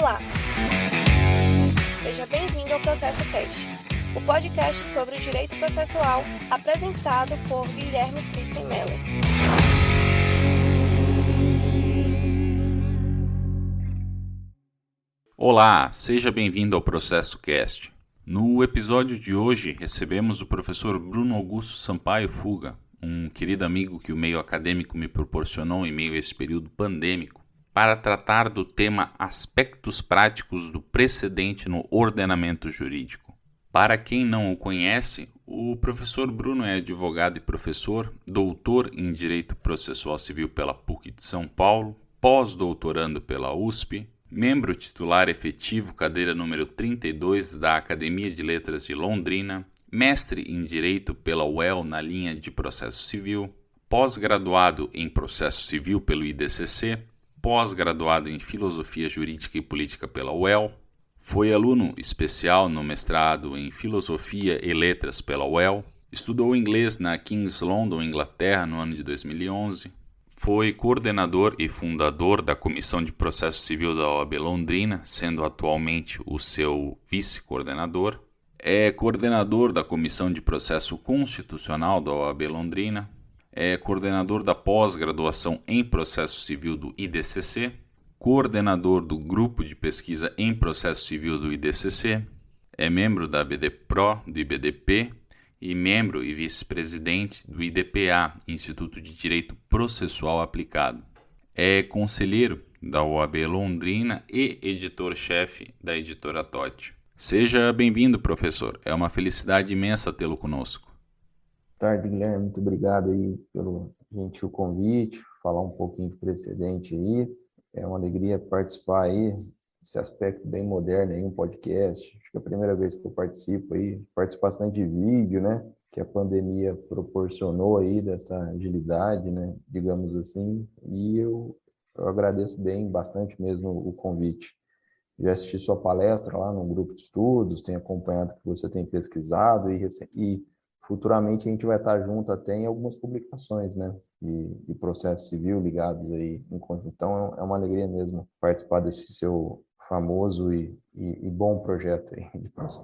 Olá! Seja bem-vindo ao Processo Cast, o podcast sobre o direito processual apresentado por Guilherme Kristen Mello. Olá, seja bem-vindo ao Processo Cast. No episódio de hoje recebemos o professor Bruno Augusto Sampaio Fuga, um querido amigo que o meio acadêmico me proporcionou em meio a esse período pandêmico, para tratar do tema aspectos práticos do precedente no ordenamento jurídico. Para quem não o conhece, o professor Bruno é advogado e professor, doutor em Direito Processual Civil pela PUC de São Paulo, pós-doutorando pela USP, membro titular efetivo, cadeira número 32 da Academia de Letras de Londrina, mestre em Direito pela UEL na linha de Processo Civil, pós-graduado em Processo Civil pelo IDCC, pós-graduado em Filosofia Jurídica e Política pela UEL, foi aluno especial no mestrado em Filosofia e Letras pela UEL, estudou inglês na King's London, Inglaterra, no ano de 2011, foi coordenador e fundador da Comissão de Processo Civil da OAB Londrina, sendo atualmente o seu vice-coordenador. É coordenador da Comissão de Processo Constitucional da OAB Londrina. É coordenador da pós-graduação em Processo Civil do IDCC. Coordenador do Grupo de Pesquisa em Processo Civil do IDCC. É membro da BD-Pro do IBDP. E membro e vice-presidente do IDPA, Instituto de Direito Processual Aplicado. É conselheiro da OAB Londrina e editor-chefe da editora Totti. Seja bem-vindo, professor. É uma felicidade imensa tê-lo conosco. Boa tarde, Guilherme. Muito obrigado aí pelo gentil convite, falar um pouquinho de precedente aí. É uma alegria participar aí desse aspecto bem moderno aí, um podcast. Acho que é a primeira vez que eu participo aí, participo bastante de vídeo, né? Que a pandemia proporcionou aí dessa agilidade, né? Digamos assim. E eu agradeço bastante mesmo o convite. Já assisti sua palestra lá no grupo de estudos, tenho acompanhado o que você tem pesquisado e futuramente a gente vai estar junto até em algumas publicações, né? De processo civil ligados aí em conjunto. Então é uma alegria mesmo participar desse seu famoso e bom projeto aí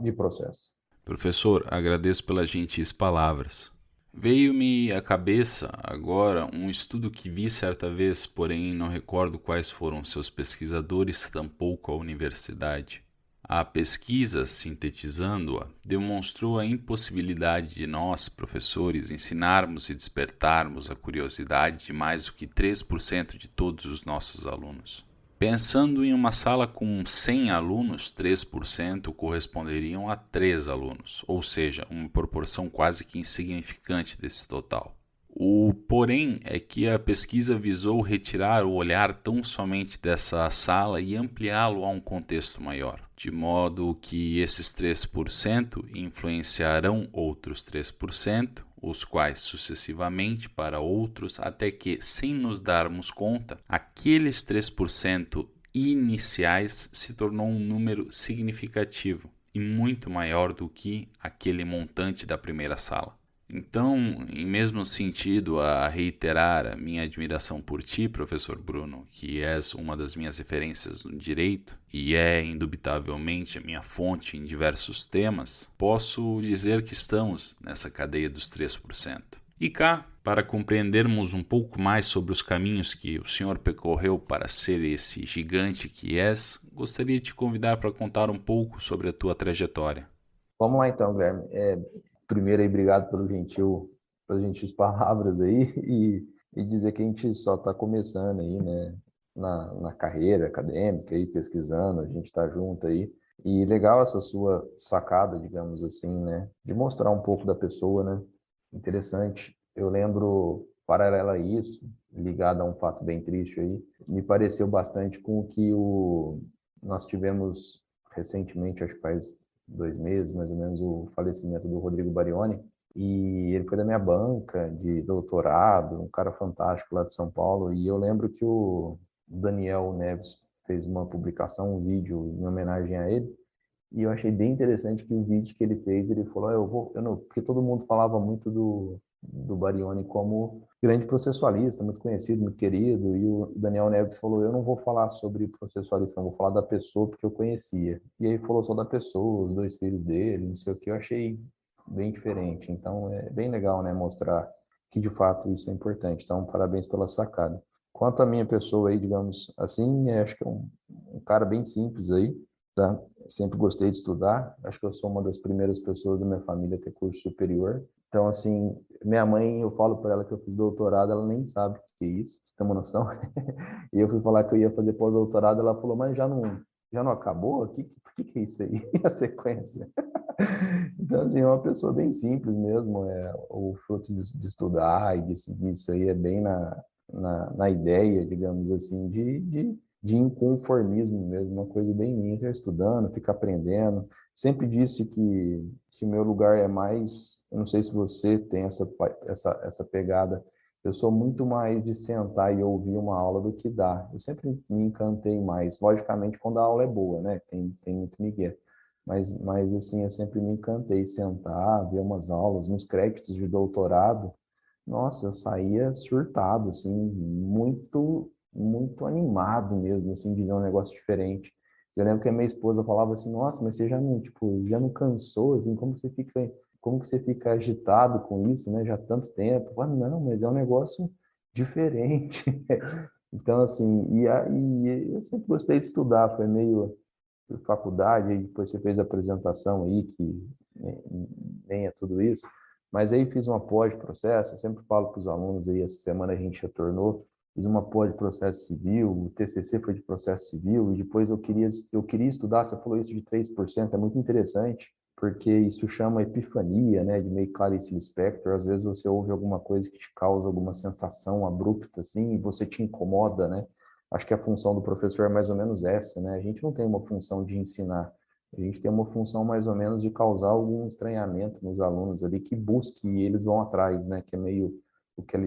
de processo. Professor, agradeço pelas gentis palavras. Veio-me à cabeça agora um estudo que vi certa vez, porém não recordo quais foram seus pesquisadores, tampouco a universidade. A pesquisa, sintetizando-a, demonstrou a impossibilidade de nós, professores, ensinarmos e despertarmos a curiosidade de mais do que 3% de todos os nossos alunos. Pensando em uma sala com 100 alunos, 3% corresponderiam a 3 alunos, ou seja, uma proporção quase que insignificante desse total. O porém é que a pesquisa visou retirar o olhar tão somente dessa sala e ampliá-lo a um contexto maior, de modo que esses 3% influenciarão outros 3%, os quais sucessivamente para outros, até que, sem nos darmos conta, aqueles 3% iniciais se tornou um número significativo e muito maior do que aquele montante da primeira sala. Então, em mesmo sentido a reiterar a minha admiração por ti, professor Bruno, que és uma das minhas referências no direito e é indubitavelmente a minha fonte em diversos temas, posso dizer que estamos nessa cadeia dos 3%. E cá, para compreendermos um pouco mais sobre os caminhos que o senhor percorreu para ser esse gigante que és, gostaria de te convidar para contar um pouco sobre a tua trajetória. Vamos lá então, Guilherme. Primeiro aí, obrigado pelas gentis palavras aí e dizer que a gente só está começando aí, né, na carreira acadêmica aí, pesquisando, a gente está junto aí. E legal essa sua sacada, digamos assim, né, de mostrar um pouco da pessoa, né, interessante. Eu lembro, paralelo a isso, ligado a um fato bem triste aí, me pareceu bastante com o que nós tivemos recentemente, acho que faz 2 meses, mais ou menos, o falecimento do Rodrigo Barioni. E ele foi da minha banca de doutorado, um cara fantástico lá de São Paulo. E eu lembro que o Daniel Neves fez uma publicação, um vídeo em homenagem a ele. E eu achei bem interessante que o vídeo que ele fez, ele falou, porque todo mundo falava muito do Barioni como grande processualista, muito conhecido, muito querido, e o Daniel Neves falou, eu não vou falar sobre processualista, não vou falar da pessoa porque eu conhecia. E aí falou só da pessoa, os dois filhos dele, não sei o que, eu achei bem diferente. Então é bem legal, né, mostrar que de fato isso é importante. Então, parabéns pela sacada. Quanto à minha pessoa aí, digamos assim, acho que é um cara bem simples aí, tá? Sempre gostei de estudar, acho que eu sou uma das primeiras pessoas da minha família a ter curso superior. Então, assim, minha mãe, eu falo para ela que eu fiz doutorado, ela nem sabe o que é isso, você tem uma noção? E eu fui falar que eu ia fazer pós-doutorado, ela falou, mas já não acabou? O que é isso aí? A sequência. Então, assim, é uma pessoa bem simples mesmo, o fruto de estudar e de seguir isso aí é bem na ideia, digamos assim, de inconformismo mesmo, uma coisa bem minha, você estudando, fica aprendendo. Sempre disse que meu lugar é mais, eu não sei se você tem essa pegada, eu sou muito mais de sentar e ouvir uma aula do que dar. Eu sempre me encantei mais, logicamente quando a aula é boa, né? Tem muito migué. Mas assim, eu sempre me encantei sentar, ver umas aulas, nos créditos de doutorado. Nossa, eu saía surtado, assim, muito, muito animado mesmo, assim, de ver um negócio diferente. Eu lembro que a minha esposa falava assim, nossa, mas você já não, tipo, já não cansou, assim, como que você fica agitado com isso, né, já há tanto tempo? Eu falava, não, mas é um negócio diferente. Então, assim, e eu sempre gostei de estudar, foi meio faculdade, aí depois você fez a apresentação aí, que nem é tudo isso, mas aí fiz uma pós-processo, eu sempre falo para os alunos aí, essa semana a gente retornou, fiz uma pós-processo civil, o TCC foi de processo civil, e depois eu queria estudar, você falou isso de 3%, é muito interessante, porque isso chama epifania, né, de meio Clarice Lispector, às vezes você ouve alguma coisa que te causa alguma sensação abrupta, assim, e você te incomoda, né, acho que a função do professor é mais ou menos essa, né? A gente não tem uma função de ensinar, a gente tem uma função mais ou menos de causar algum estranhamento nos alunos ali que busque e eles vão atrás, né? Que é meio o que a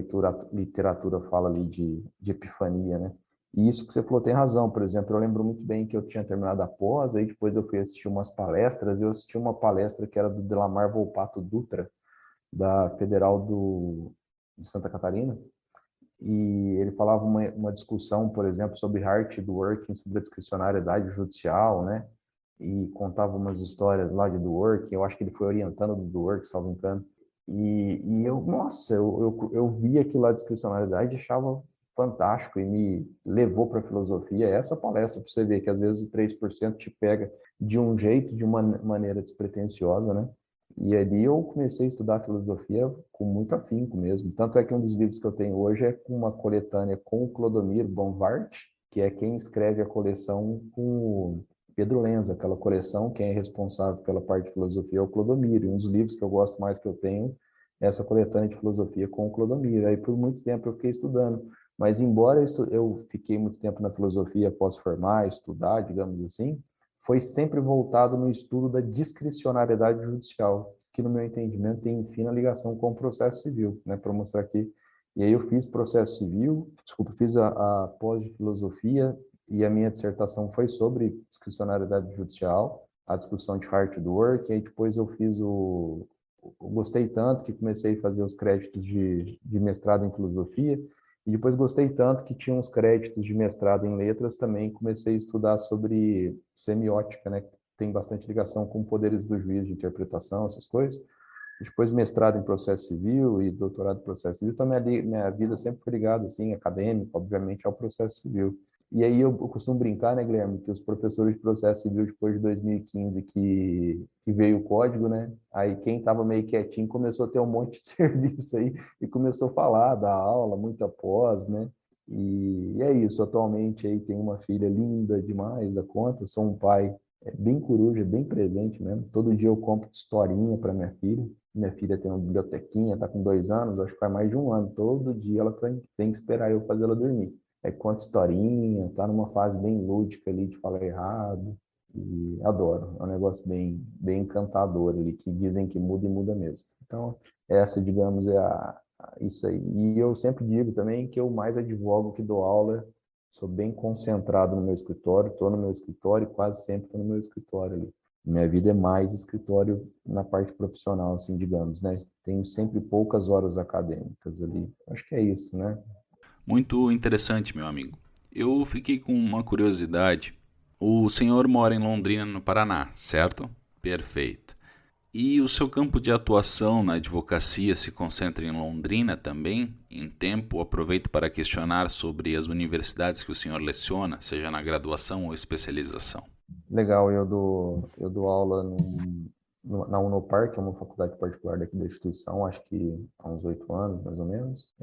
literatura fala ali de epifania, né? E isso que você falou tem razão. Por exemplo, eu lembro muito bem que eu tinha terminado a pós, aí depois eu fui assistir umas palestras, eu assisti uma palestra que era do Delamar Volpato Dutra, da Federal de Santa Catarina, e ele falava uma discussão, por exemplo, sobre hard working, sobre a discricionariedade judicial, né? E contava umas histórias lá de Dworkin, eu acho que ele foi orientando do Dworkin, salvo engano. E eu, nossa, eu vi aquilo lá de discricionariedade e achava fantástico e me levou para a filosofia. Essa palestra, para você ver que às vezes o 3% te pega de um jeito, de uma maneira despretensiosa, né? E ali eu comecei a estudar filosofia com muito afinco mesmo. Tanto é que um dos livros que eu tenho hoje é com uma coletânea com o Clodomir Bonvart, que é quem escreve a coleção com o Pedro Lenza, aquela coleção, quem é responsável pela parte de filosofia é o Clodomir. E um dos livros que eu gosto mais que eu tenho é essa coletânea de filosofia com o Clodomir. Aí por muito tempo eu fiquei estudando. Mas embora eu fiquei muito tempo na filosofia após formar, estudar, digamos assim, foi sempre voltado no estudo da discricionariedade judicial, que no meu entendimento tem fina ligação com o processo civil, né, para mostrar aqui. E aí eu fiz processo civil, desculpa, fiz a pós de filosofia e a minha dissertação foi sobre discricionariedade judicial, a discussão de hard work, e aí depois eu fiz eu gostei tanto que comecei a fazer os créditos de mestrado em filosofia, e depois gostei tanto que tinha uns créditos de mestrado em letras também, comecei a estudar sobre semiótica, né? Que tem bastante ligação com poderes do juiz de interpretação, essas coisas. Depois mestrado em processo civil e doutorado em processo civil. Então minha vida sempre foi ligada, assim, acadêmica, obviamente, ao processo civil. E aí eu costumo brincar, né, Guilherme, que os professores de processo civil depois de 2015 que veio o código, né? Aí quem estava meio quietinho começou a ter um monte de serviço aí e começou a falar, dar aula, muita pós, né? E é isso, atualmente aí tem uma filha linda demais da conta, sou um pai bem coruja, bem presente mesmo. Todo dia eu compro historinha para minha filha. Minha filha tem uma bibliotequinha, está com 2 anos, acho que faz mais de um ano. Todo dia ela tem que esperar eu fazer ela dormir. Conta historinha, tá numa fase bem lúdica ali de falar errado. E adoro, é um negócio bem encantador ali, que dizem que muda e muda mesmo. Então, essa, digamos, isso aí. E eu sempre digo também que eu mais advogo que dou aula, sou bem concentrado no meu escritório, estou no meu escritório e quase sempre estou no meu escritório ali. Minha vida é mais escritório na parte profissional, assim, digamos, né? Tenho sempre poucas horas acadêmicas ali. Acho que é isso, né? Muito interessante, meu amigo. Eu fiquei com uma curiosidade. O senhor mora em Londrina, no Paraná, certo? Perfeito. E o seu campo de atuação na advocacia se concentra em Londrina também? Em tempo, aproveito para questionar sobre as universidades que o senhor leciona, seja na graduação ou especialização. Legal, eu dou aula na Unopar, que é uma faculdade particular daqui da instituição, acho que há uns 8 anos, mais ou menos.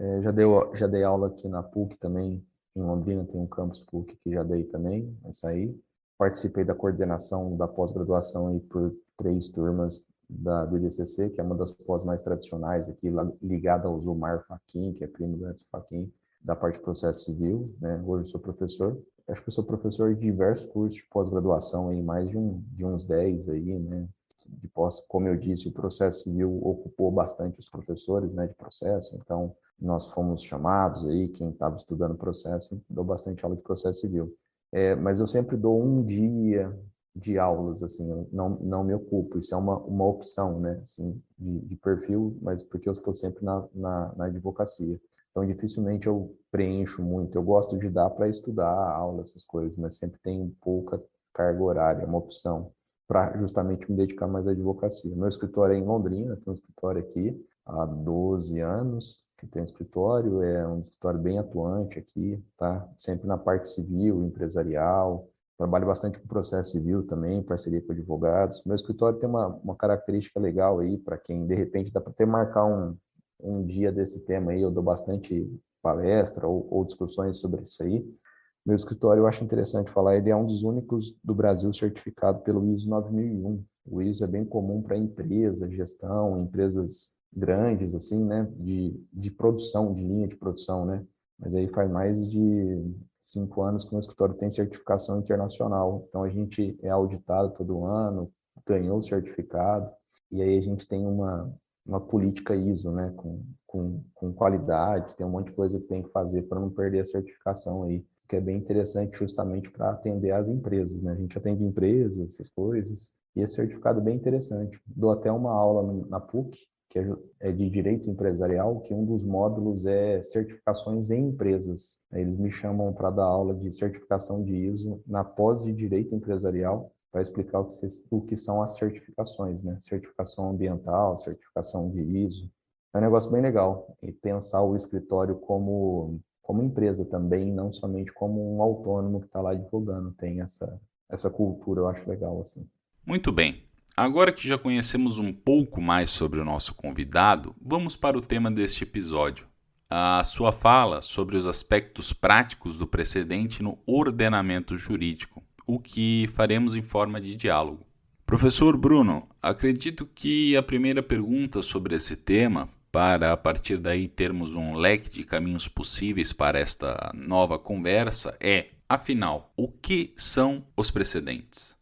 Já dei aula aqui na PUC também, em Londrina tem um campus PUC que já dei também, essa aí. Participei da coordenação da pós-graduação aí por 3 turmas do IDCC, que é uma das pós mais tradicionais aqui, ligada ao Zumar Fachin, que é primo do Edson Fachin, da parte de processo civil, né? Hoje eu sou professor. Acho que eu sou professor de diversos cursos de pós-graduação, aí, mais de uns 10 aí, né? De pós, como eu disse, o processo civil ocupou bastante os professores, né, de processo, então nós fomos chamados aí, quem estava estudando processo, deu bastante aula de processo civil. Mas eu sempre dou um dia de aulas, assim, eu não me ocupo, isso é uma opção, né, assim, de perfil, mas porque eu estou sempre na advocacia. Então, dificilmente eu preencho muito. Eu gosto de dar para estudar aula, essas coisas, mas sempre tem pouca carga horária, é uma opção para justamente me dedicar mais à advocacia. Meu escritório é em Londrina, tenho um escritório aqui há 12 anos, que tem um escritório, é um escritório bem atuante aqui, tá? Sempre na parte civil, empresarial, trabalho bastante com processo civil também, parceria com advogados. Meu escritório tem uma característica legal aí, para quem, de repente, dá para até marcar um dia desse tema aí, eu dou bastante palestra ou discussões sobre isso aí. Meu escritório, eu acho interessante falar, ele é um dos únicos do Brasil certificado pelo ISO 9001. O ISO é bem comum para empresas, gestão, empresas grandes, assim, né, de produção, de linha de produção, né? Mas aí faz mais de 5 anos que o meu escritório tem certificação internacional. Então, a gente é auditado todo ano, ganhou o certificado, e aí a gente tem uma política ISO, né, com qualidade, tem um monte de coisa que tem que fazer para não perder a certificação aí, que é bem interessante justamente para atender as empresas, né? A gente atende empresas, essas coisas, e esse certificado é bem interessante. Dou até uma aula na PUC, que é de Direito Empresarial, que um dos módulos é certificações em empresas. Eles me chamam para dar aula de certificação de ISO na pós de Direito Empresarial, para explicar o que são as certificações, né? Certificação ambiental, certificação de ISO. É um negócio bem legal. E pensar o escritório como empresa também, não somente como um autônomo que está lá advogando. Tem essa cultura, eu acho legal, assim. Muito bem. Agora que já conhecemos um pouco mais sobre o nosso convidado, vamos para o tema deste episódio. A sua fala sobre os aspectos práticos do precedente no ordenamento jurídico, o que faremos em forma de diálogo. Professor Bruno, acredito que a primeira pergunta sobre esse tema, para a partir daí termos um leque de caminhos possíveis para esta nova conversa, afinal, o que são os precedentes?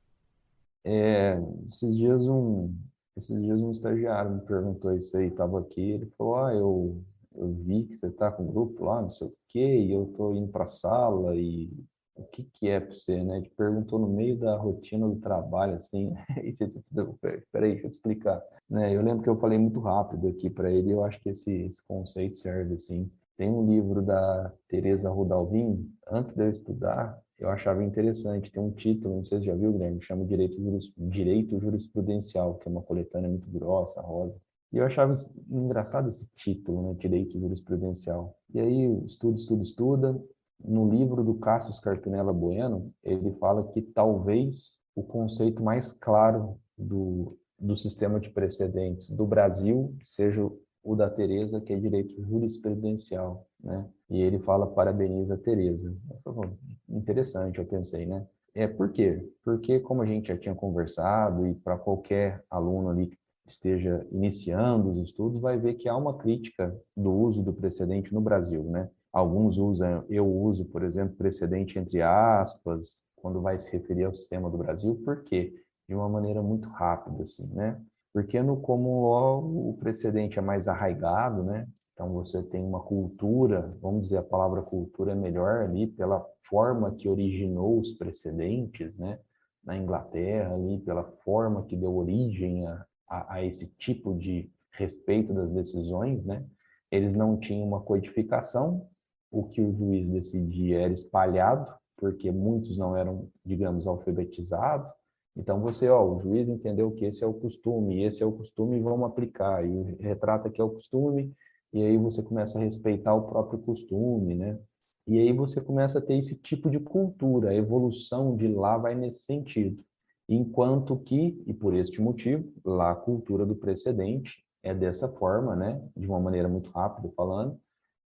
É, esses dias um, esses dias um estagiário me perguntou isso aí, estava aqui, ele falou, eu vi que você está com um grupo lá, não sei o quê, e eu estou indo para a sala, e o que que é para você, né? Ele perguntou no meio da rotina do trabalho, assim, e peraí, deixa eu te explicar, né? Eu lembro que eu falei muito rápido aqui para ele, eu acho que esse conceito serve, assim. Tem um livro da Teresa Rodalvin, antes de eu estudar, eu achava interessante, tem um título, não sei se você já viu, Guilherme, chama Direito Jurisprudencial, que é uma coletânea muito grossa, rosa. E eu achava engraçado esse título, né, Direito Jurisprudencial. E aí, estuda. No livro do Cássio Scarpinella Bueno, ele fala que talvez o conceito mais claro do sistema de precedentes do Brasil seja o da Teresa, que é direito jurisprudencial, né? E ele fala, parabeniza a Teresa. Interessante, eu pensei, né? Por quê? Porque, como a gente já tinha conversado, e para qualquer aluno ali que esteja iniciando os estudos, vai ver que há uma crítica do uso do precedente no Brasil, né? Alguns usam, eu uso, por exemplo, precedente entre aspas, quando vai se referir ao sistema do Brasil, por quê? De uma maneira muito rápida, assim, né? Porque no common law o precedente é mais arraigado, né? Então você tem uma cultura, vamos dizer, a palavra cultura é melhor ali pela forma que originou os precedentes, né? na Inglaterra, ali, pela forma que deu origem a esse tipo de respeito das decisões, né? Eles não tinham uma codificação, o que o juiz decidia era espalhado, porque muitos não eram, digamos, alfabetizados. Então o juiz entendeu que esse é o costume e vamos aplicar. E retrata que é o costume, e aí você começa a respeitar o próprio costume, né? E aí você começa a ter esse tipo de cultura, a evolução de lá vai nesse sentido. Enquanto que, e por este motivo, lá a cultura do precedente é dessa forma, né? De uma maneira muito rápida falando,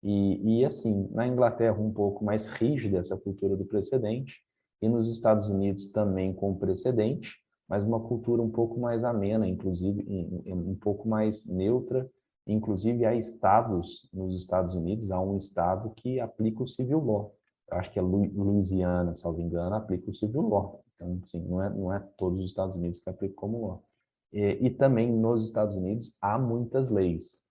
e assim, na Inglaterra um pouco mais rígida essa cultura do precedente, e nos Estados Unidos também com precedente, mas uma cultura um pouco mais amena, inclusive um pouco mais neutra. Inclusive há estados nos Estados Unidos, há um estado que aplica o civil law. Eu acho que é Louisiana, salvo engano, aplica o civil law. Então, assim, não é todos os Estados Unidos que aplicam como law. E também nos Estados Unidos há muitas leis.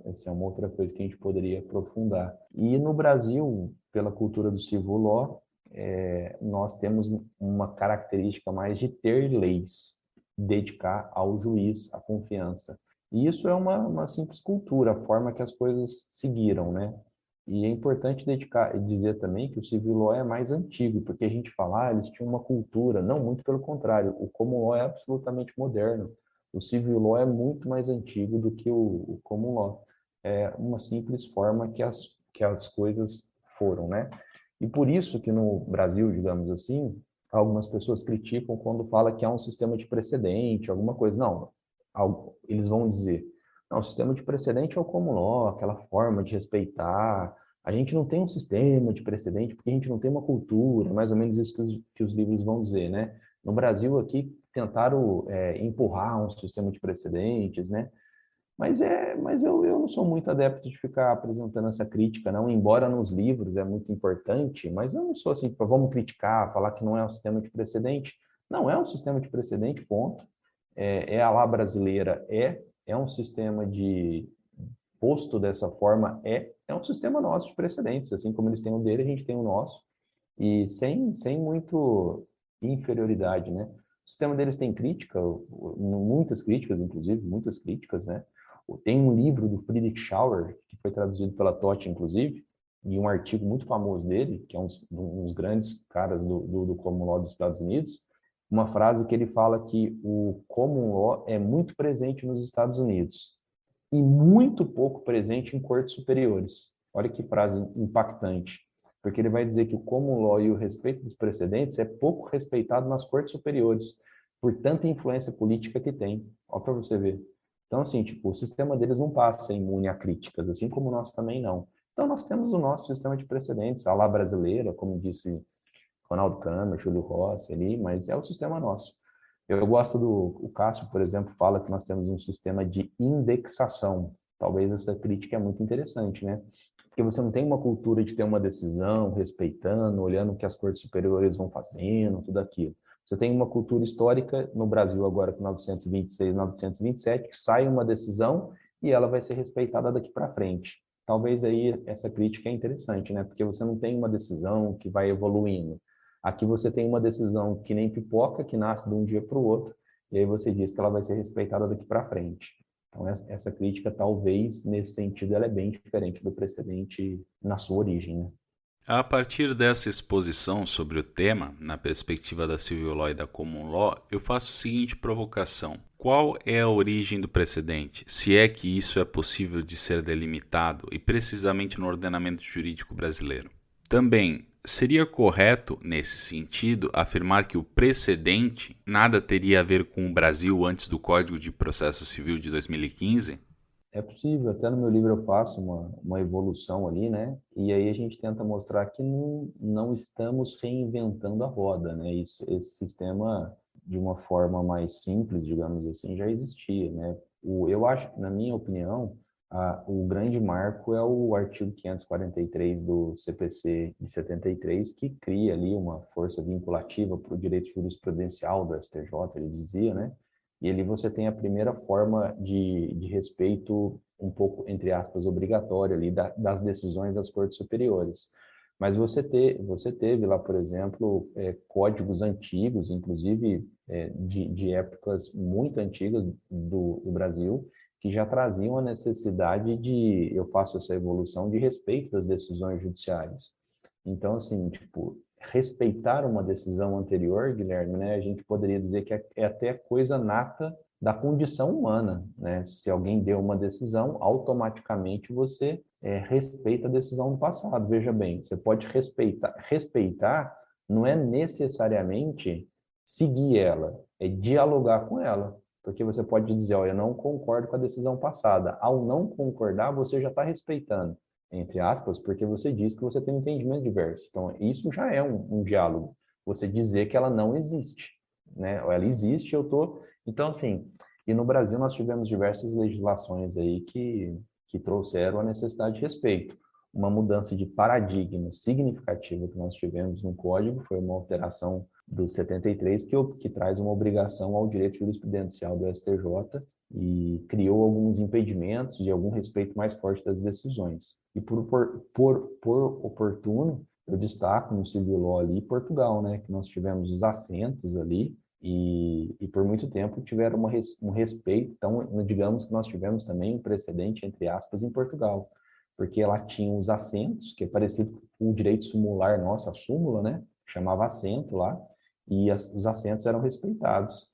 Essa é uma outra coisa que a gente poderia aprofundar. E no Brasil, pela cultura do civil law, nós temos uma característica mais de ter leis, dedicar ao juiz a confiança. E isso é uma simples cultura, a forma que as coisas seguiram, né? E é importante dizer também que o civil law é mais antigo, porque a gente fala, eles tinham uma cultura, não, muito pelo contrário, o common law é absolutamente moderno. O civil law é muito mais antigo do que o common law. É uma simples forma que as coisas foram, né? E por isso que no Brasil, digamos assim, algumas pessoas criticam quando fala que há um sistema de precedente, alguma coisa. Não, eles vão dizer, não, o sistema de precedente é o common law, aquela forma de respeitar. A gente não tem um sistema de precedente porque a gente não tem uma cultura, mais ou menos isso que os livros vão dizer, né? No Brasil aqui tentaram empurrar um sistema de precedentes, né? Mas eu não sou muito adepto de ficar apresentando essa crítica, não, embora nos livros é muito importante, mas eu não sou assim, vamos criticar, falar que não é um sistema de precedente. Não é um sistema de precedente, ponto. A lá brasileira é um sistema de posto dessa forma, é um sistema nosso de precedentes, assim como eles têm o dele, a gente tem o nosso, e sem muito inferioridade, né? O sistema deles tem crítica, muitas críticas, inclusive, muitas críticas, né? Tem um livro do Friedrich Schauer, que foi traduzido pela Totti, inclusive, e um artigo muito famoso dele, que é um dos grandes caras do Common Law dos Estados Unidos, uma frase que ele fala que o Common Law é muito presente nos Estados Unidos e muito pouco presente em cortes superiores. Olha que frase impactante, porque ele vai dizer que o common law e o respeito dos precedentes é pouco respeitado nas cortes superiores, por tanta influência política que tem. Olha para você ver. Então, assim, tipo, o sistema deles não passa imune a críticas, assim como o nosso também não. Então, nós temos o nosso sistema de precedentes, a lá brasileira, como disse Ronaldo Câmara, Júlio Rossi ali, mas é o sistema nosso. Eu gosto o Cássio, por exemplo, fala que nós temos um sistema de indexação. Talvez essa crítica é muito interessante, né? Porque você não tem uma cultura de ter uma decisão, respeitando, olhando o que as cortes superiores vão fazendo, tudo aquilo. Você tem uma cultura histórica no Brasil agora com 926, 927, que sai uma decisão e ela vai ser respeitada daqui para frente. Talvez aí essa crítica é interessante, né? Porque você não tem uma decisão que vai evoluindo. Aqui você tem uma decisão que nem pipoca, que nasce de um dia para o outro, e aí você diz que ela vai ser respeitada daqui para frente. Então, essa crítica, talvez, nesse sentido, ela é bem diferente do precedente na sua origem, né? A partir dessa exposição sobre o tema, na perspectiva da Civil Law e da Common Law, eu faço a seguinte provocação. Qual é a origem do precedente? Se é que isso é possível de ser delimitado, e precisamente no ordenamento jurídico brasileiro. Também, seria correto, nesse sentido, afirmar que o precedente nada teria a ver com o Brasil antes do Código de Processo Civil de 2015? É possível, até no meu livro eu faço uma evolução ali, né? E aí a gente tenta mostrar que não estamos reinventando a roda, né? Esse sistema, de uma forma mais simples, digamos assim, já existia, né? Eu acho, na minha opinião, o grande marco é o artigo 543 do CPC de 73, que cria ali uma força vinculativa para o direito jurisprudencial do STJ, ele dizia, né? E ali você tem a primeira forma de respeito, um pouco, entre aspas, obrigatório ali das decisões das cortes superiores. Mas você teve lá, por exemplo, códigos antigos, inclusive de épocas muito antigas do Brasil, que já traziam a necessidade de, eu faço essa evolução de respeito das decisões judiciais. Então, assim, tipo, respeitar uma decisão anterior, Guilherme, né, a gente poderia dizer que é até coisa nata da condição humana, né? Se alguém deu uma decisão, automaticamente você respeita a decisão do passado. Veja bem, você pode respeitar. Respeitar não é necessariamente seguir ela, é dialogar com ela. Porque você pode dizer, olha, eu não concordo com a decisão passada. Ao não concordar, você já está respeitando, entre aspas, porque você diz que você tem um entendimento diverso. Então, isso já é um diálogo. Você dizer que ela não existe, né? Ou ela existe, eu estou... Então, assim, e no Brasil nós tivemos diversas legislações aí que trouxeram a necessidade de respeito. Uma mudança de paradigma significativa que nós tivemos no Código foi uma alteração do 73, que traz uma obrigação ao direito jurisprudencial do STJ e criou alguns impedimentos de algum respeito mais forte das decisões. E por oportuno, eu destaco no Civil Law ali Portugal, né, que nós tivemos os assentos ali, e por muito tempo tiveram um respeito. Então, digamos que nós tivemos também um precedente, entre aspas, em Portugal, porque lá tinha os assentos, que é parecido com o direito sumular nosso, a súmula, né? Chamava assento lá, e os assentos eram respeitados.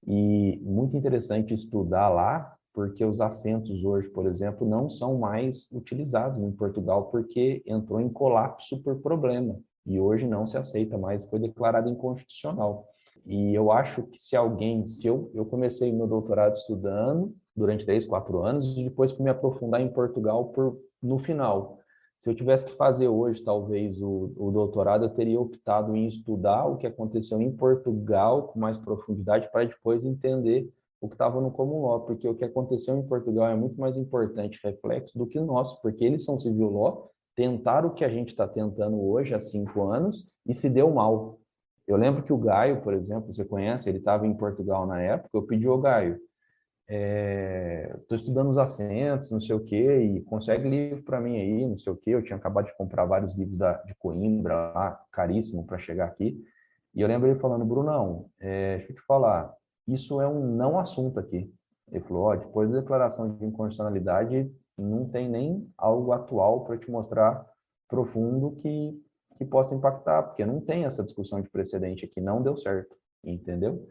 E muito interessante estudar lá, porque os assentos hoje, por exemplo, não são mais utilizados em Portugal, porque entrou em colapso por problema, e hoje não se aceita mais, foi declarado inconstitucional. E eu acho que se eu comecei meu doutorado estudando durante 3, 4 anos, e depois fui me aprofundar em Portugal no final. Se eu tivesse que fazer hoje, talvez, o doutorado, eu teria optado em estudar o que aconteceu em Portugal com mais profundidade para depois entender o que estava no common law, porque o que aconteceu em Portugal é muito mais importante reflexo do que o nosso, porque eles são civil law, tentaram o que a gente está tentando hoje há 5 anos e se deu mal. Eu lembro que o Gaio, por exemplo, você conhece, ele estava em Portugal na época, eu pedi ao Gaio, estou estudando os assentos, não sei o quê, e consegue livro para mim aí, não sei o quê. Eu tinha acabado de comprar vários livros de Coimbra, lá, caríssimo para chegar aqui. E eu lembro ele falando, Brunão, deixa eu te falar, isso é um não assunto aqui. Ele falou, ó, depois da declaração de inconstitucionalidade, não tem nem algo atual para te mostrar profundo que possa impactar, porque não tem essa discussão de precedente aqui, não deu certo, entendeu?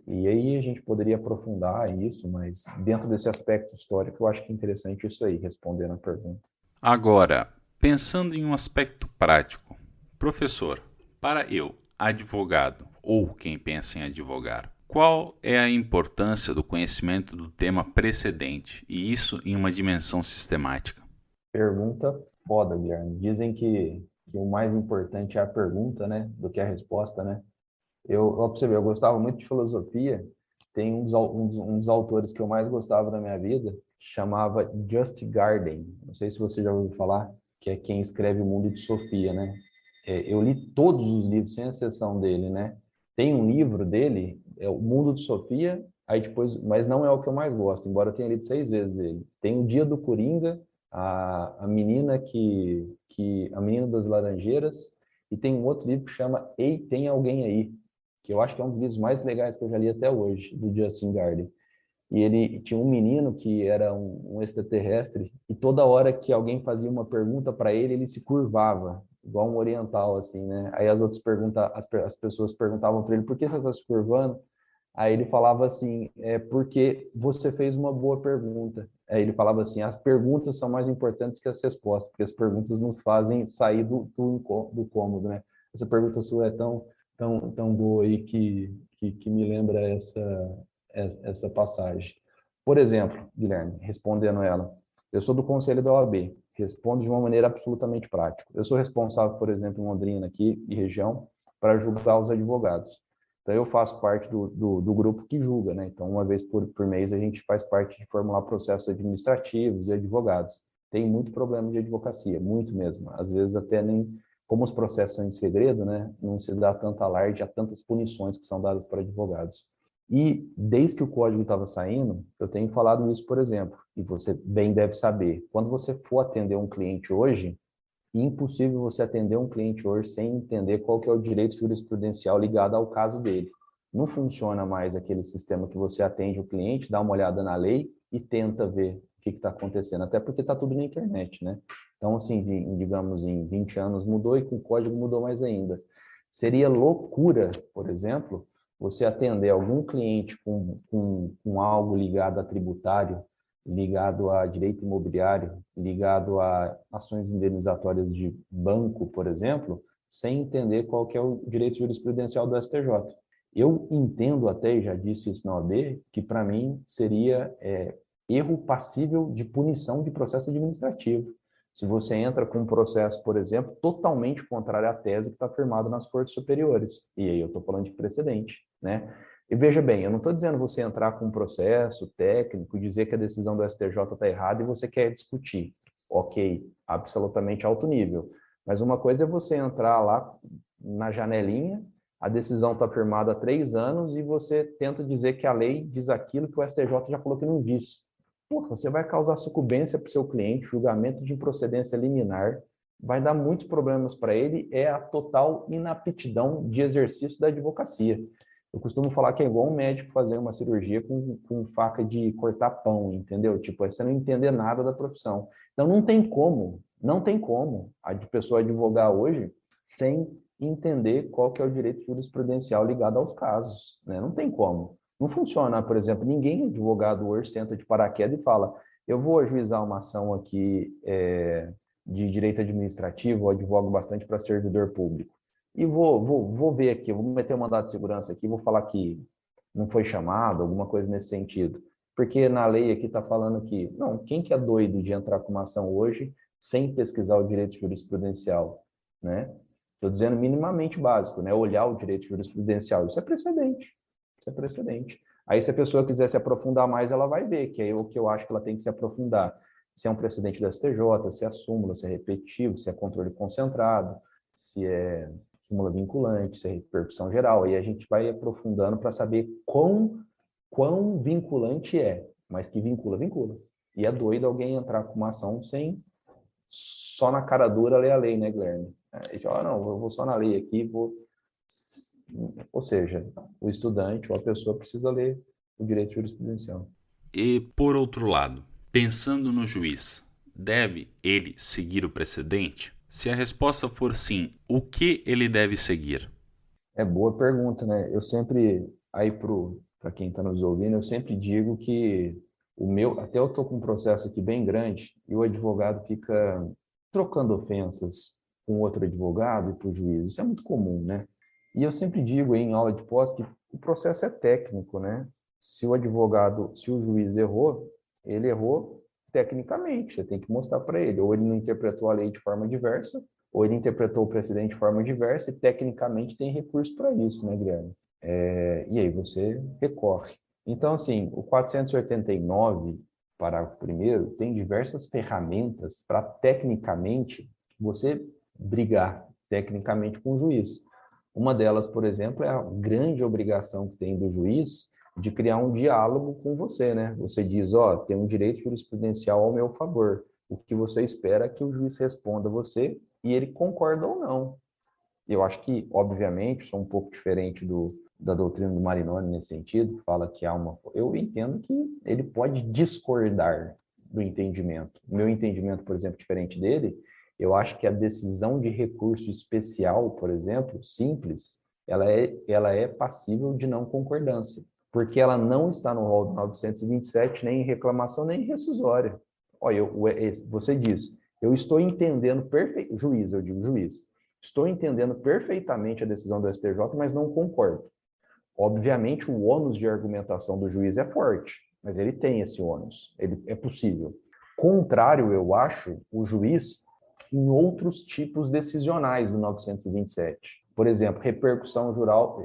E aí a gente poderia aprofundar isso, mas dentro desse aspecto histórico, eu acho que é interessante isso aí, respondendo a pergunta. Agora, pensando em um aspecto prático, professor, para eu, advogado ou quem pensa em advogar, qual é a importância do conhecimento do tema precedente e isso em uma dimensão sistemática? Pergunta foda, Guilherme. Dizem que o mais importante é a pergunta, né, do que a resposta, né? Pra você ver, eu gostava muito de filosofia. Tem um dos autores que eu mais gostava da minha vida, que chamava Just Garden. Não sei se você já ouviu falar, que é quem escreve O Mundo de Sofia, né? Eu li todos os livros, sem exceção dele, né? Tem um livro dele, é O Mundo de Sofia, aí depois, mas não é o que eu mais gosto, embora eu tenha lido 6 vezes ele. Tem O Dia do Coringa, a menina a menina das Laranjeiras, e tem um outro livro que chama Ei, Tem Alguém Aí, que eu acho que é um dos livros mais legais que eu já li até hoje, do Justin Garden. E ele tinha um menino que era um extraterrestre, e toda hora que alguém fazia uma pergunta para ele, ele se curvava, igual um oriental, assim, né? Aí as pessoas perguntavam para ele, por que você está se curvando? Aí ele falava assim, porque você fez uma boa pergunta. Aí ele falava assim, as perguntas são mais importantes que as respostas, porque as perguntas nos fazem sair do cômodo, né? Essa pergunta sua é tão boa aí que me lembra essa passagem. Por exemplo, Guilherme, respondendo ela, eu sou do Conselho da OAB, respondo de uma maneira absolutamente prática. Eu sou responsável, por exemplo, em Londrina aqui e região, para julgar os advogados. Então, eu faço parte do grupo que julga, né? Então, uma vez por mês, a gente faz parte de formular processos administrativos e advogados. Tem muito problema de advocacia, muito mesmo. Às vezes, até nem, como os processos são em segredo, né? Não se dá tanta alarde a tantas punições que são dadas para advogados. E, desde que o código estava saindo, eu tenho falado isso, por exemplo, e você bem deve saber, quando você for atender um cliente hoje, impossível você atender um cliente hoje sem entender qual que é o direito jurisprudencial ligado ao caso dele. Não funciona mais aquele sistema que você atende o cliente, dá uma olhada na lei e tenta ver o que está acontecendo, até porque está tudo na internet, né? Então, assim, digamos, em 20 anos mudou e com o código mudou mais ainda. Seria loucura, por exemplo, você atender algum cliente com algo ligado a tributário, ligado a direito imobiliário, ligado a ações indenizatórias de banco, por exemplo, sem entender qual que é o direito jurisprudencial do STJ. Eu entendo até, e já disse isso na OAB, que para mim seria erro passível de punição de processo administrativo. Se você entra com um processo, por exemplo, totalmente contrário à tese que está firmado nas cortes superiores. E aí eu estou falando de precedente, né? E veja bem, eu não estou dizendo você entrar com um processo técnico, dizer que a decisão do STJ está errada e você quer discutir. Ok, absolutamente alto nível. Mas uma coisa é você entrar lá na janelinha, a decisão está firmada há 3 anos e você tenta dizer que a lei diz aquilo que o STJ já falou que não diz. Porra, você vai causar sucumbência para o seu cliente, julgamento de improcedência liminar, vai dar muitos problemas para ele, é a total inaptidão de exercício da advocacia. Eu costumo falar que é igual um médico fazer uma cirurgia com faca de cortar pão, entendeu? Tipo, é você não entender nada da profissão. Então, não tem como a pessoa advogar hoje sem entender qual que é o direito jurisprudencial ligado aos casos, né? Não tem como. Não funciona, por exemplo, ninguém advogado hoje senta de paraquedas e fala, eu vou ajuizar uma ação aqui de direito administrativo, eu advogo bastante para servidor público. E vou ver aqui, vou meter um mandado de segurança aqui, vou falar que não foi chamado, alguma coisa nesse sentido. Porque na lei aqui está falando que, não, quem que é doido de entrar com uma ação hoje sem pesquisar o direito jurisprudencial, né? Estou dizendo minimamente básico, né? Olhar o direito jurisprudencial, isso é precedente. Isso é precedente. Aí, se a pessoa quiser se aprofundar mais, ela vai ver, que é o que eu acho que ela tem que se aprofundar. Se é um precedente da STJ, se é súmula, se é repetitivo, se é controle concentrado, se é súmula vinculante, se é repercussão geral. Aí a gente vai aprofundando para saber quão vinculante é, mas que vincula. E é doido alguém entrar com uma ação sem só na cara dura ler a lei, né, Guilherme? Aí, não, eu vou só na lei aqui, vou... Ou seja, o estudante ou a pessoa precisa ler o direito jurisprudencial. E, por outro lado, pensando no juiz, deve ele seguir o precedente? Se a resposta for sim, o que ele deve seguir? É boa pergunta, né? Eu sempre, aí para quem está nos ouvindo, eu sempre digo que até eu estou com um processo aqui bem grande e o advogado fica trocando ofensas com outro advogado e para o juiz. Isso é muito comum, né? E eu sempre digo em aula de pós que o processo é técnico, né? Se o juiz errou, ele errou tecnicamente, você tem que mostrar para ele. Ou ele não interpretou a lei de forma diversa, ou ele interpretou o precedente de forma diversa e tecnicamente tem recurso para isso, né, Guilherme? E aí você recorre. Então, assim, o 489, parágrafo 1º, tem diversas ferramentas para tecnicamente você brigar tecnicamente com o juiz. Uma delas, por exemplo, é a grande obrigação que tem do juiz de criar um diálogo com você, né? Você diz, tem um direito jurisprudencial ao meu favor. O que você espera é que o juiz responda a você e ele concorda ou não. Eu acho que, obviamente, sou um pouco diferente da doutrina do Marinoni nesse sentido, que fala que há uma... Eu entendo que ele pode discordar do entendimento. O meu entendimento, por exemplo, diferente dele, eu acho que a decisão de recurso especial, por exemplo, simples, ela é passível de não concordância, porque ela não está no rol do 927, nem em reclamação, nem em rescisória. Olha, você diz, eu estou entendendo juiz, estou entendendo perfeitamente a decisão do STJ, mas não concordo. Obviamente, o ônus de argumentação do juiz é forte, mas ele tem esse ônus, ele é possível. Contrário, eu acho, o juiz em outros tipos decisionais do 927. Por exemplo, repercussão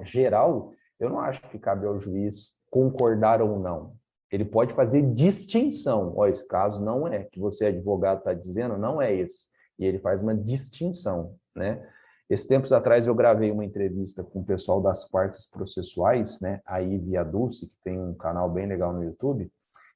geral, eu não acho que cabe ao juiz concordar ou não. Ele pode fazer distinção. Esse caso não é, que você, advogado, está dizendo, não é esse. E ele faz uma distinção, né? Esses tempos atrás eu gravei uma entrevista com o pessoal das quartas processuais, né? A Ive e a Dulce, que tem um canal bem legal no YouTube,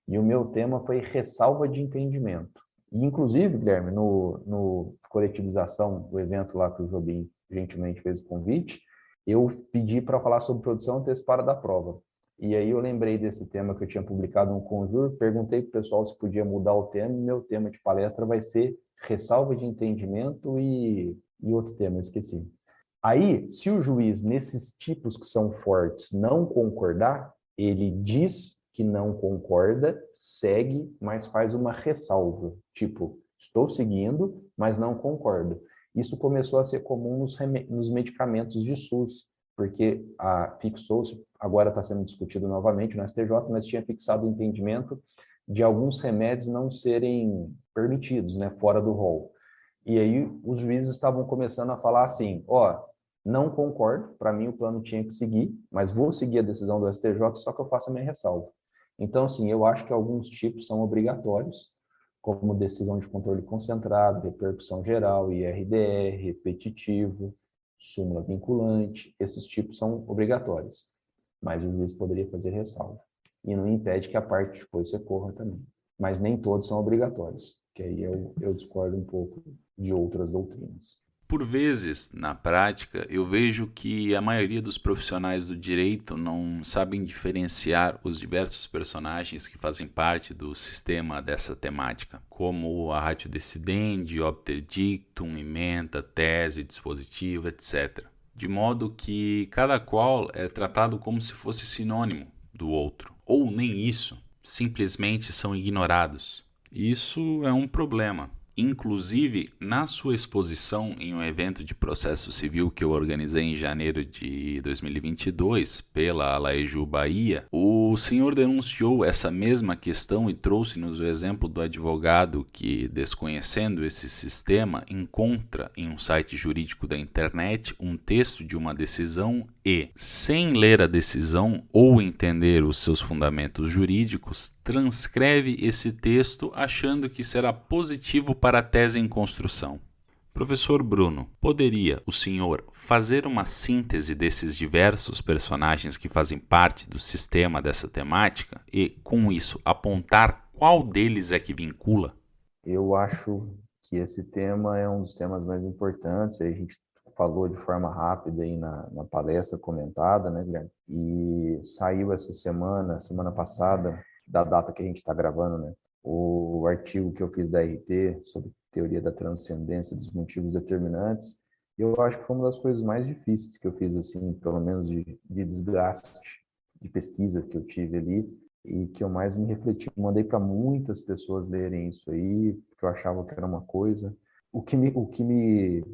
e o meu tema foi ressalva de entendimento. E, inclusive, Guilherme, no Coletivização, o evento lá que o Jobim gentilmente fez o convite, eu pedi para falar sobre produção antecipada da prova. E aí eu lembrei desse tema que eu tinha publicado no Conjur, perguntei para o pessoal se podia mudar o tema, e meu tema de palestra vai ser ressalva de entendimento e outro tema, eu esqueci. Aí, se o juiz, nesses tipos que são fortes, não concordar, ele diz que não concorda, segue, mas faz uma ressalva. Tipo, estou seguindo, mas não concordo. Isso começou a ser comum nos medicamentos de SUS, porque fixou-se, agora está sendo discutido novamente no STJ, mas tinha fixado o entendimento de alguns remédios não serem permitidos, né, fora do rol. E aí os juízes estavam começando a falar assim, ó, não concordo, para mim o plano tinha que seguir, mas vou seguir a decisão do STJ, só que eu faço a minha ressalva. Então, assim, eu acho que alguns tipos são obrigatórios, como decisão de controle concentrado, repercussão geral, IRDR, repetitivo, súmula vinculante, esses tipos são obrigatórios, mas o juiz poderia fazer ressalva. E não impede que a parte depois recorra também. Mas nem todos são obrigatórios, que aí eu discordo um pouco de outras doutrinas. Por vezes, na prática, eu vejo que a maioria dos profissionais do direito não sabem diferenciar os diversos personagens que fazem parte do sistema dessa temática, como a ratio decidendi, obter dictum, ementa, tese, dispositivo, etc. De modo que cada qual é tratado como se fosse sinônimo do outro, ou nem isso, simplesmente são ignorados. Isso é um problema. Inclusive, na sua exposição em um evento de processo civil que eu organizei em janeiro de 2022 pela Alaeju Bahia, o senhor denunciou essa mesma questão e trouxe-nos o exemplo do advogado que, desconhecendo esse sistema, encontra em um site jurídico da internet um texto de uma decisão e, sem ler a decisão ou entender os seus fundamentos jurídicos, transcreve esse texto achando que será positivo para a tese em construção. Professor Bruno, poderia o senhor fazer uma síntese desses diversos personagens que fazem parte do sistema dessa temática e, com isso, apontar qual deles é que vincula? Eu acho que esse tema é um dos temas mais importantes, a gente falou de forma rápida aí na palestra comentada, né, Guilherme? E saiu essa semana passada, da data que a gente está gravando, né? O artigo que eu fiz da RT sobre teoria da transcendência dos motivos determinantes. Eu acho que foi uma das coisas mais difíceis que eu fiz, assim, pelo menos de desgaste de pesquisa que eu tive ali e que eu mais me refleti. Mandei para muitas pessoas lerem isso aí, porque eu achava que era uma coisa. O que me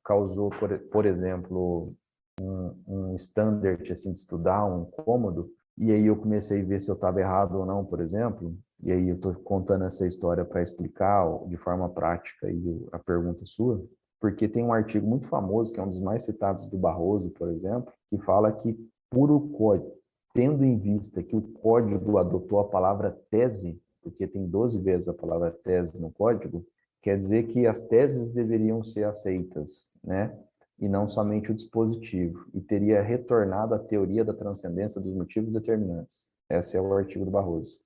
causou, por exemplo, um standard assim, de estudar, um cômodo, e aí eu comecei a ver se eu estava errado ou não, por exemplo, e aí eu estou contando essa história para explicar de forma prática a pergunta sua, porque tem um artigo muito famoso, que é um dos mais citados do Barroso, por exemplo, que fala que puro código, tendo em vista que o código adotou a palavra tese, porque tem 12 vezes a palavra tese no código, quer dizer que as teses deveriam ser aceitas, né? E não somente o dispositivo, e teria retornado à teoria da transcendência dos motivos determinantes. Esse é o artigo do Barroso.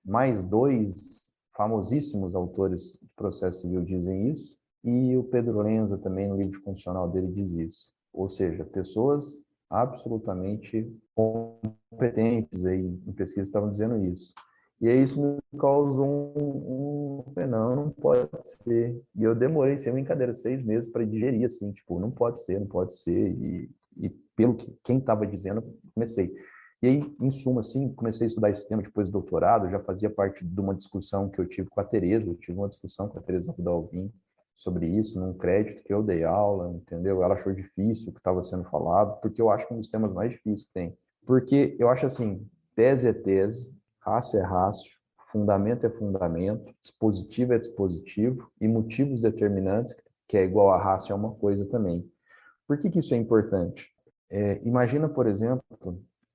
Mais dois famosíssimos autores de processo civil dizem isso, e o Pedro Lenza também, no livro constitucional dele, diz isso. Ou seja, pessoas absolutamente competentes aí em pesquisa estavam dizendo isso. E aí isso me causou não pode ser. E eu demorei, sem brincadeira, 6 meses para digerir, assim, tipo, não pode ser, não pode ser. E pelo que quem estava dizendo, comecei. E aí, em suma, assim, comecei a estudar esse tema depois do doutorado, já fazia parte de uma discussão que eu tive com a Tereza, eu tive uma discussão com a Tereza Rudalvin sobre isso, num crédito que eu dei aula, entendeu? Ela achou difícil o que estava sendo falado, porque eu acho que é um dos temas mais difíceis que tem. Porque eu acho assim, tese é tese, rácio é rácio, fundamento é fundamento, dispositivo é dispositivo, e motivos determinantes, que é igual a rácio, é uma coisa também. Por que isso é importante? Imagina, por exemplo,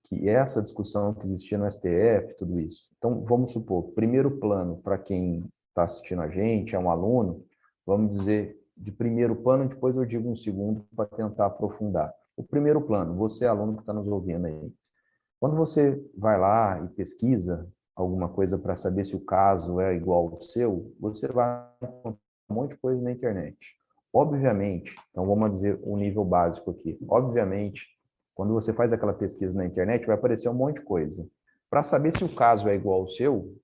que essa discussão que existia no STF, tudo isso. Então, vamos supor, primeiro plano, para quem está assistindo a gente, é um aluno, vamos dizer, de primeiro plano, depois eu digo um segundo para tentar aprofundar. O primeiro plano, você aluno que está nos ouvindo aí, quando você vai lá e pesquisa alguma coisa para saber se o caso é igual ao seu, você vai encontrar um monte de coisa na internet. Obviamente, então vamos dizer o nível básico aqui. Obviamente, quando você faz aquela pesquisa na internet, vai aparecer um monte de coisa. Para saber se o caso é igual ao seu,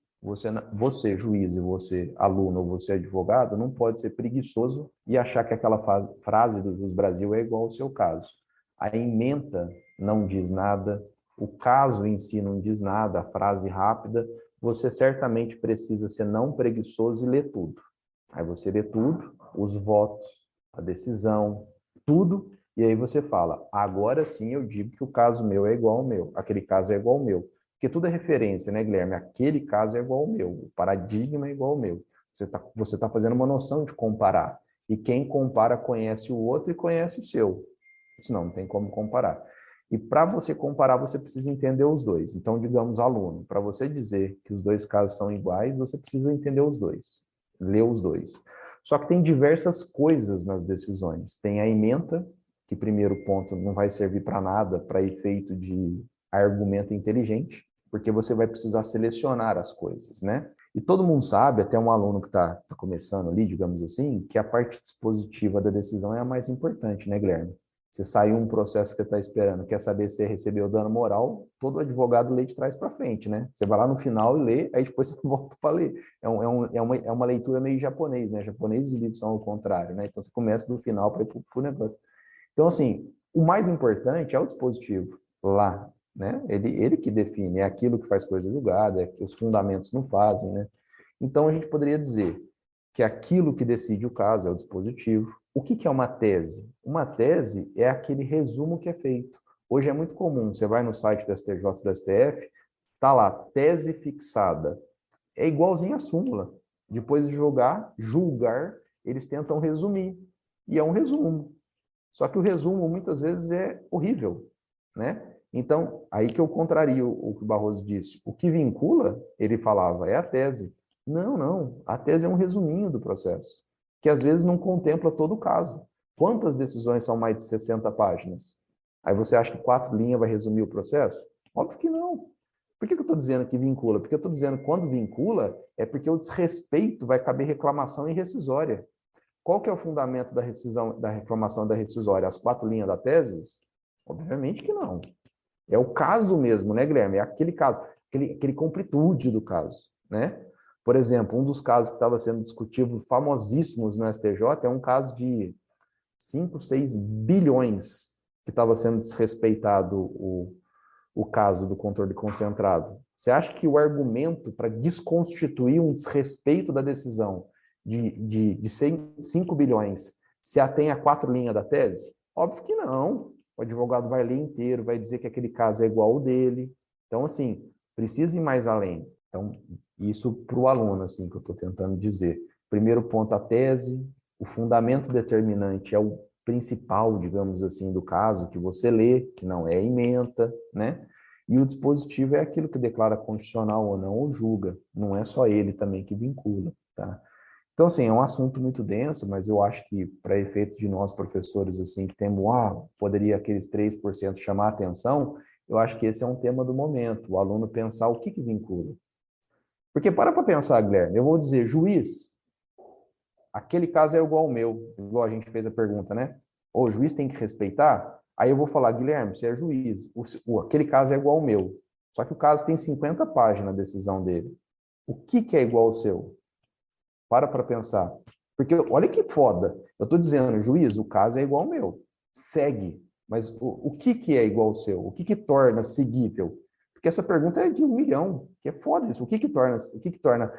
você, juiz, e você, aluno, ou você, advogado, não pode ser preguiçoso e achar que aquela frase do Jus Brasil é igual ao seu caso. A ementa não diz nada, o caso em si não diz nada, a frase rápida, você certamente precisa ser não preguiçoso e ler tudo. Aí você lê tudo, os votos, a decisão, tudo, e aí você fala, agora sim eu digo que o caso meu é igual ao meu, aquele caso é igual ao meu. Porque tudo é referência, né, Guilherme? Aquele caso é igual ao meu, o paradigma é igual ao meu. Você tá fazendo uma noção de comparar. E quem compara conhece o outro e conhece o seu. Senão não tem como comparar. E para você comparar, você precisa entender os dois. Então, digamos, aluno, para você dizer que os dois casos são iguais, você precisa entender os dois, ler os dois. Só que tem diversas coisas nas decisões. Tem a ementa, que primeiro ponto não vai servir para nada, para efeito de argumento inteligente, porque você vai precisar selecionar as coisas, né? E todo mundo sabe, até um aluno que está começando ali, digamos assim, que a parte dispositiva da decisão é a mais importante, né, Guilherme? Você saiu um processo que você está esperando, quer saber se recebeu dano moral, todo advogado lê de trás para frente, né? Você vai lá no final e lê, aí depois você volta para ler. É uma leitura meio japonês, né? Japonês e os livros são ao contrário, né? Então você começa do final para ir para o negócio. Então, assim, o mais importante é o dispositivo lá, né? Ele que define, é aquilo que faz coisa julgada, é que os fundamentos não fazem, né? Então, a gente poderia dizer que aquilo que decide o caso é o dispositivo. O que é uma tese? Uma tese é aquele resumo que é feito. Hoje é muito comum, você vai no site do STJ e do STF, tá lá, tese fixada. É igualzinho a súmula. Depois de julgar, eles tentam resumir. E é um resumo. Só que o resumo, muitas vezes, é horrível, né? Então, aí que eu contrario o que o Barroso disse. O que vincula, ele falava, é a tese. Não. A tese é um resuminho do processo, que às vezes não contempla todo o caso. Quantas decisões são mais de 60 páginas? Aí você acha que 4 linhas vai resumir o processo? Óbvio que não. Por que eu estou dizendo que vincula? Porque eu estou dizendo que quando vincula, é porque o desrespeito vai caber reclamação e rescisória. Qual que é o fundamento da rescisão, da reclamação da rescisória? As 4 linhas da tese? Obviamente que não. É o caso mesmo, né, Guilherme? É aquele caso, aquele completude do caso, né? Por exemplo, um dos casos que estava sendo discutido, famosíssimos no STJ, é um caso de 5, 6 bilhões que estava sendo desrespeitado o caso do controle concentrado. Você acha que o argumento para desconstituir um desrespeito da decisão de 5 bilhões se atém a 4 linhas da tese? Óbvio que não. O advogado vai ler inteiro, vai dizer que aquele caso é igual ao dele. Então, assim, precisa ir mais além. Então, isso para o aluno, assim, que eu estou tentando dizer. Primeiro ponto, a tese. O fundamento determinante é o principal, digamos assim, do caso, que você lê, que não é ementa, né? E o dispositivo é aquilo que declara constitucional ou não, ou julga. Não é só ele também que vincula, tá? Então, assim, é um assunto muito denso, mas eu acho que, para efeito de nós, professores, assim, que temos, poderia aqueles 3% chamar a atenção, eu acho que esse é um tema do momento, o aluno pensar o que vincula. Porque para pensar, Guilherme, eu vou dizer, juiz, aquele caso é igual ao meu, igual a gente fez a pergunta, né? O juiz tem que respeitar? Aí eu vou falar, Guilherme, você é juiz, aquele caso é igual ao meu. Só que o caso tem 50 páginas, a decisão dele. O que é igual ao seu? Para pensar. Porque olha que foda. Eu estou dizendo, juiz, o caso é igual ao meu. Segue. Mas o que é igual ao seu? O que torna seguível? Porque essa pergunta é de 1 milhão, que é foda isso. O que torna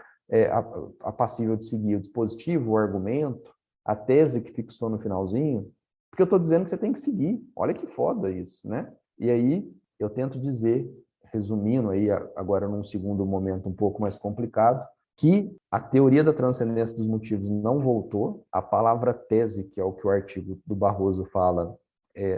a passível de seguir? O dispositivo, o argumento, a tese que fixou no finalzinho? Porque eu estou dizendo que você tem que seguir. Olha que foda isso, né? E aí eu tento dizer, resumindo aí agora num segundo momento um pouco mais complicado, que a teoria da transcendência dos motivos não voltou. A palavra tese, que é o que o artigo do Barroso fala,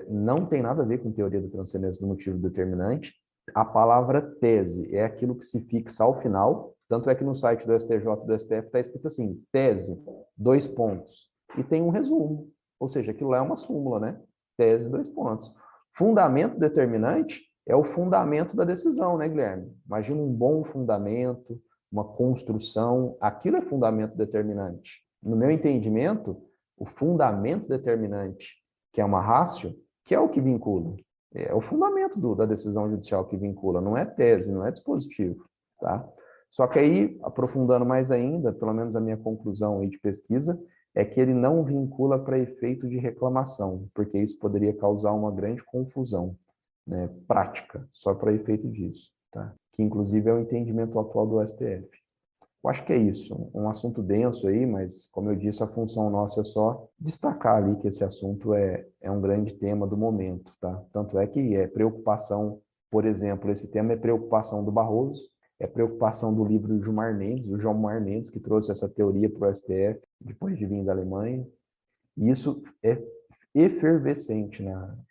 não tem nada a ver com teoria da transcendência do motivo determinante. A palavra tese é aquilo que se fixa ao final, tanto é que no site do STJ e do STF está escrito assim, tese, 2 pontos, e tem um resumo, ou seja, aquilo lá é uma súmula, né? Tese, 2 pontos. Fundamento determinante é o fundamento da decisão, né, Guilherme? Imagina um bom fundamento, uma construção, aquilo é fundamento determinante. No meu entendimento, o fundamento determinante, que é uma ratio, que é o que vincula. É o fundamento da decisão judicial que vincula, não é tese, não é dispositivo, tá? Só que aí, aprofundando mais ainda, pelo menos a minha conclusão aí de pesquisa, é que ele não vincula para efeito de reclamação, porque isso poderia causar uma grande confusão, né, prática, só para efeito disso, tá? Que inclusive é o entendimento atual do STF. Eu acho que é isso, um assunto denso aí, mas, como eu disse, a função nossa é só destacar ali que esse assunto é um grande tema do momento, tá? Tanto é que é preocupação, por exemplo, esse tema é preocupação do Barroso, é preocupação do livro do Gilmar Mendes, o João Mar Mendes, que trouxe essa teoria para o STF, depois de vir da Alemanha, e isso é efervescente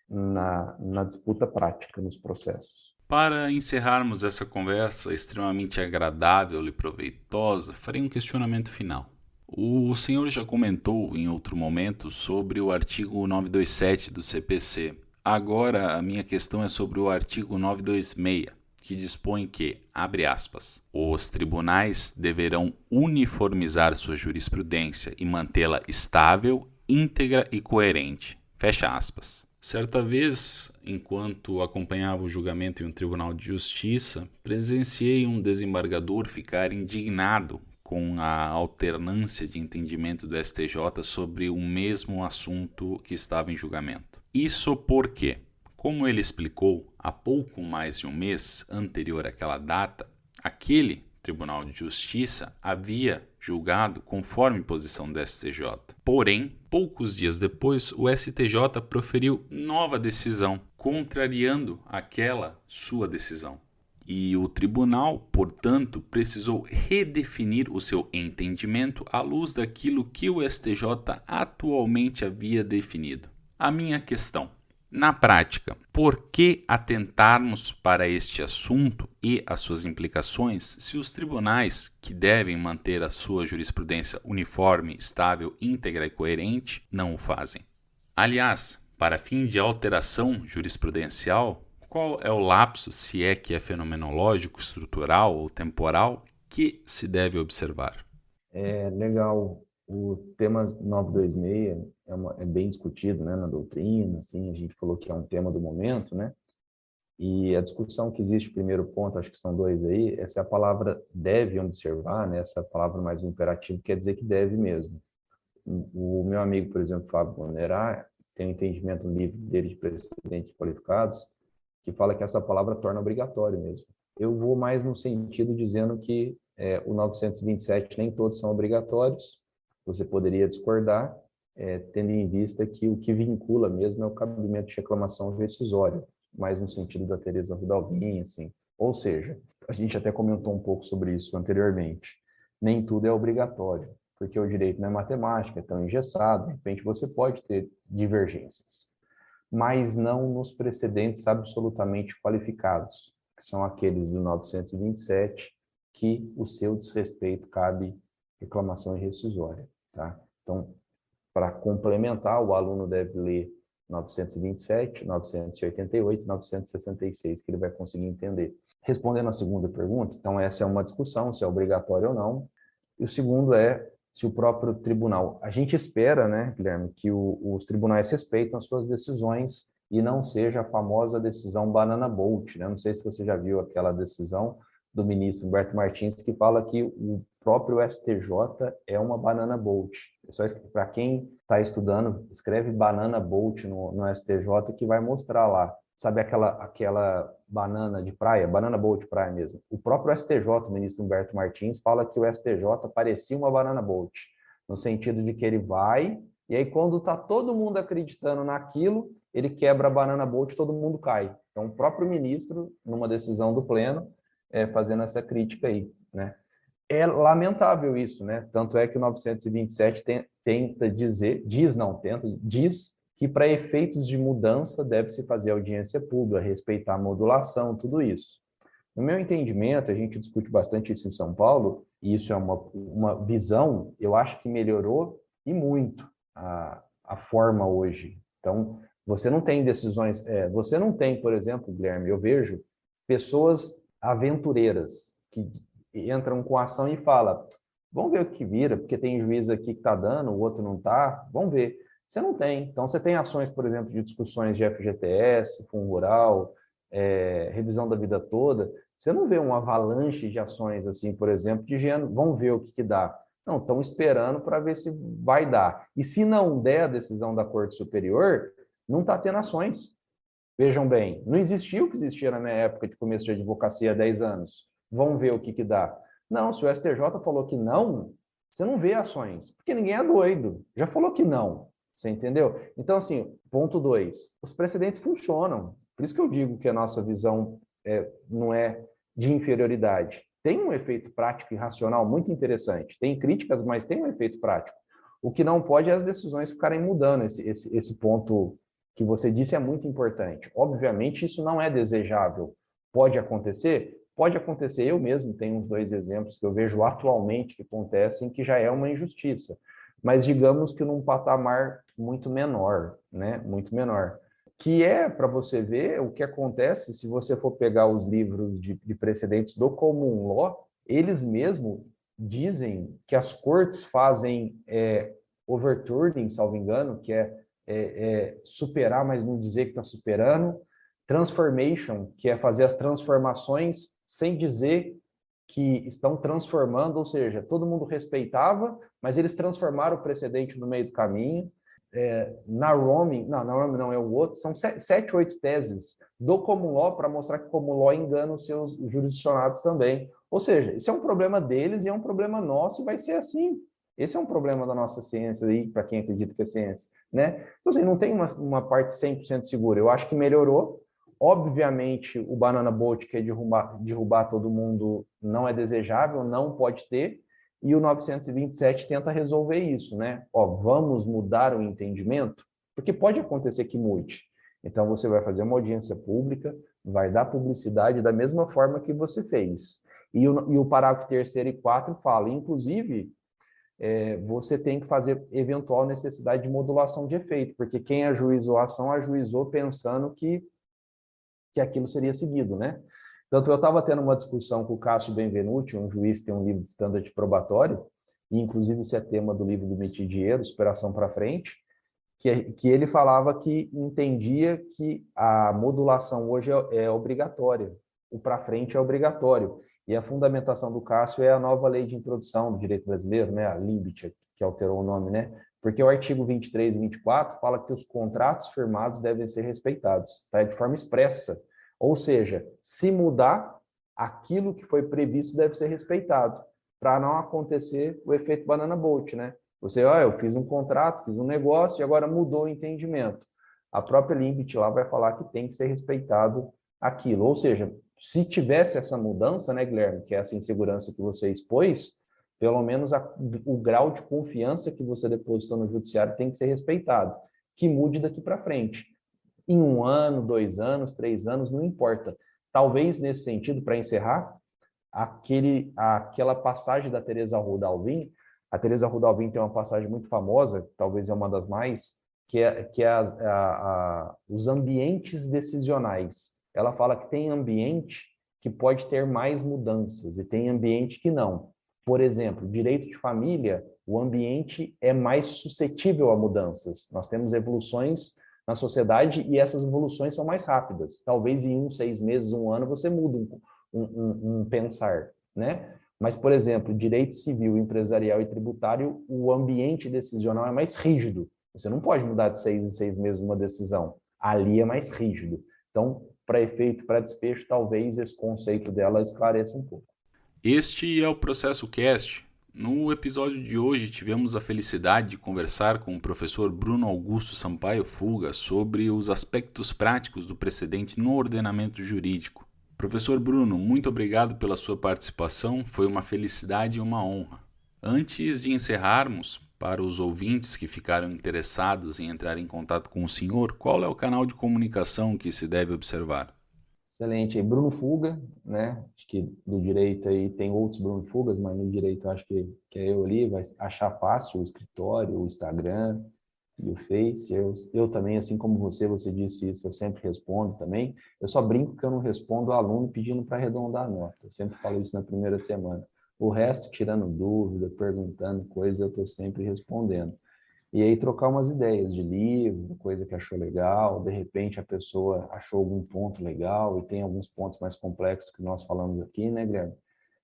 na disputa prática, nos processos. Para encerrarmos essa conversa extremamente agradável e proveitosa, farei um questionamento final. O senhor já comentou em outro momento sobre o artigo 927 do CPC. Agora a minha questão é sobre o artigo 926, que dispõe que, abre aspas, os tribunais deverão uniformizar sua jurisprudência e mantê-la estável, íntegra e coerente. Fecha aspas. Certa vez, enquanto acompanhava o julgamento em um tribunal de justiça, presenciei um desembargador ficar indignado com a alternância de entendimento do STJ sobre o mesmo assunto que estava em julgamento. Isso porque, como ele explicou, há pouco mais de um mês anterior àquela data, aquele Tribunal de Justiça havia julgado conforme posição do STJ. Porém, poucos dias depois, o STJ proferiu nova decisão, contrariando aquela sua decisão. E o tribunal, portanto, precisou redefinir o seu entendimento à luz daquilo que o STJ atualmente havia definido. A minha questão: na prática, por que atentarmos para este assunto e as suas implicações se os tribunais, que devem manter a sua jurisprudência uniforme, estável, íntegra e coerente, não o fazem? Aliás, para fim de alteração jurisprudencial, qual é o lapso, se é que é fenomenológico, estrutural ou temporal, que se deve observar? É legal. O tema 926 é bem discutido, né, na doutrina, assim, a gente falou que é um tema do momento, né? E a discussão que existe, primeiro ponto, acho que são dois aí, essa é a palavra deve observar, né? Essa palavra mais imperativo quer dizer que deve mesmo. O meu amigo, por exemplo, Fábio Bonerá, tem um entendimento no livro dele de precedentes qualificados, que fala que essa palavra torna obrigatório mesmo. Eu vou mais no sentido dizendo que o 927 nem todos são obrigatórios. Você poderia discordar, tendo em vista que o que vincula mesmo é o cabimento de reclamação rescisória, mais no sentido da Teresa Vidalguin, assim. Ou seja, a gente até comentou um pouco sobre isso anteriormente. Nem tudo é obrigatório, porque o direito não é matemática, é tão engessado, de repente você pode ter divergências, mas não nos precedentes absolutamente qualificados, que são aqueles do 927, que o seu desrespeito cabe reclamação rescisória. Tá? Então, para complementar, o aluno deve ler 927, 988, 966, que ele vai conseguir entender. Respondendo à segunda pergunta, então essa é uma discussão, se é obrigatório ou não. E o segundo é se o próprio tribunal... A gente espera, né, Guilherme, que os tribunais respeitem as suas decisões e não seja a famosa decisão banana boat, né? Não sei se você já viu aquela decisão do ministro Humberto Martins, que fala que o próprio STJ é uma banana boat. Para quem está estudando, escreve banana boat no STJ, que vai mostrar lá. Sabe aquela banana de praia, banana boat de praia mesmo? O próprio STJ, o ministro Humberto Martins, fala que o STJ parecia uma banana boat, no sentido de que ele vai, e aí quando está todo mundo acreditando naquilo, ele quebra a banana boat e todo mundo cai. Então, o próprio ministro, numa decisão do pleno, fazendo essa crítica aí, né? É lamentável isso, né? Tanto é que o 927 diz que para efeitos de mudança deve-se fazer audiência pública, respeitar a modulação, tudo isso. No meu entendimento, a gente discute bastante isso em São Paulo, e isso é uma visão, eu acho que melhorou e muito a forma hoje. Então, Você não tem decisões, você não tem, por exemplo, Guilherme, eu vejo pessoas aventureiras que entram com ação e falam, vamos ver o que vira, porque tem juiz aqui que está dando, o outro não está, vamos ver. Você não tem. Então, você tem ações, por exemplo, de discussões de FGTS, Fundo Rural, revisão da vida toda. Você não vê uma avalanche de ações, assim, por exemplo, de gênero, vamos ver o que dá. Não, estão esperando para ver se vai dar. E se não der a decisão da Corte Superior, não está tendo ações. Vejam bem, não existia o que existia na minha época de começo de advocacia há 10 anos. Vamos ver o que dá. Não, se o STJ falou que não, você não vê ações, porque ninguém é doido. Já falou que não, você entendeu? Então, assim, ponto 2, os precedentes funcionam. Por isso que eu digo que a nossa visão não é de inferioridade. Tem um efeito prático e racional muito interessante. Tem críticas, mas tem um efeito prático. O que não pode é as decisões ficarem mudando. Esse ponto que você disse é muito importante. Obviamente, isso não é desejável. Pode acontecer? Pode acontecer. Eu mesmo tenho uns 2 exemplos que eu vejo atualmente que acontecem que já é uma injustiça. Mas digamos que num patamar muito menor, né? Muito menor. Que é para você ver o que acontece se você for pegar os livros de precedentes do Common Law, eles mesmos dizem que as cortes fazem overturning, salvo engano, que superar, mas não dizer que está superando, transformation, que é fazer as transformações sem dizer que estão transformando, ou seja, todo mundo respeitava, mas eles transformaram o precedente no meio do caminho. Na Rome não, é o outro, são 7, 8 teses do Common Law para mostrar que o Common Law engana os seus jurisdicionados também. Ou seja, isso é um problema deles e é um problema nosso e vai ser assim. Esse é um problema da nossa ciência aí, para quem acredita que é ciência, né? Então, assim, não tem uma parte 100% segura. Eu acho que melhorou. Obviamente, o banana boat, que é derrubar todo mundo, não é desejável, não pode ter. E o 927 tenta resolver isso, né? Vamos mudar o entendimento? Porque pode acontecer que mude. Então, você vai fazer uma audiência pública, vai dar publicidade da mesma forma que você fez. E o parágrafo 3º e 4 fala, inclusive, você tem que fazer eventual necessidade de modulação de efeito, porque quem ajuizou a ação, ajuizou pensando que aquilo seria seguido, né? Tanto eu estava tendo uma discussão com o Cássio Benvenuti, um juiz que tem um livro de standard probatório, e inclusive isso é tema do livro do Metidiero, Superação para Frente, que ele falava que entendia que a modulação hoje é obrigatória, o para frente é obrigatório. E a fundamentação do Cássio é a nova lei de introdução do direito brasileiro, né, a LIBIT, que alterou o nome, né? Porque o artigo 23 e 24 fala que os contratos firmados devem ser respeitados, tá? De forma expressa. Ou seja, se mudar, aquilo que foi previsto deve ser respeitado, para não acontecer o efeito banana boat, né? Você, eu fiz um contrato, fiz um negócio e agora mudou o entendimento. A própria LIBIT lá vai falar que tem que ser respeitado aquilo. Ou seja, se tivesse essa mudança, né, Guilherme, que é essa insegurança que você expôs, pelo menos o grau de confiança que você depositou no judiciário tem que ser respeitado. Que mude daqui para frente. Em 1 ano, 2 anos, 3 anos, não importa. Talvez nesse sentido, para encerrar, aquela passagem da Teresa Rodalvin, a Teresa Rodalvin tem uma passagem muito famosa, talvez é uma das mais, que é os ambientes decisionais. Ela fala que tem ambiente que pode ter mais mudanças e tem ambiente que não. Por exemplo, direito de família, o ambiente é mais suscetível a mudanças. Nós temos evoluções na sociedade e essas evoluções são mais rápidas. Talvez em 6 meses, 1 ano, você muda um pensar, né? Mas, por exemplo, direito civil, empresarial e tributário, o ambiente decisional é mais rígido. Você não pode mudar de 6 em 6 meses uma decisão. Ali é mais rígido. Então, para efeito, para desfecho, talvez esse conceito dela esclareça um pouco. Este é o Processo Cast. No episódio de hoje tivemos a felicidade de conversar com o professor Bruno Augusto Sampaio Fuga sobre os aspectos práticos do precedente no ordenamento jurídico. Professor Bruno, muito obrigado pela sua participação, foi uma felicidade e uma honra. Antes de encerrarmos, para os ouvintes que ficaram interessados em entrar em contato com o senhor, qual é o canal de comunicação que se deve observar? Excelente. Bruno Fuga, né? Acho que do direito aí tem outros Bruno Fugas, mas no direito acho que é eu ali, vai achar fácil o escritório, o Instagram, e o Face. Eu também, assim como você disse isso, eu sempre respondo também. Eu só brinco que eu não respondo o aluno pedindo para arredondar a nota. Eu sempre falo isso na primeira semana. O resto, tirando dúvida, perguntando coisas, eu estou sempre respondendo. E aí trocar umas ideias de livro, coisa que achou legal, de repente a pessoa achou algum ponto legal e tem alguns pontos mais complexos que nós falamos aqui, né, Guilherme?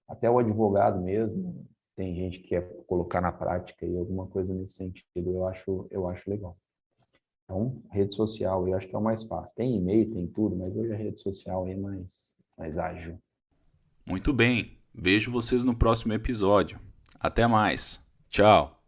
Até o advogado mesmo, tem gente que quer colocar na prática e alguma coisa nesse sentido, eu acho legal. Então, rede social, eu acho que é o mais fácil. Tem e-mail, tem tudo, mas hoje a rede social é mais ágil. Muito bem, vejo vocês no próximo episódio. Até mais. Tchau.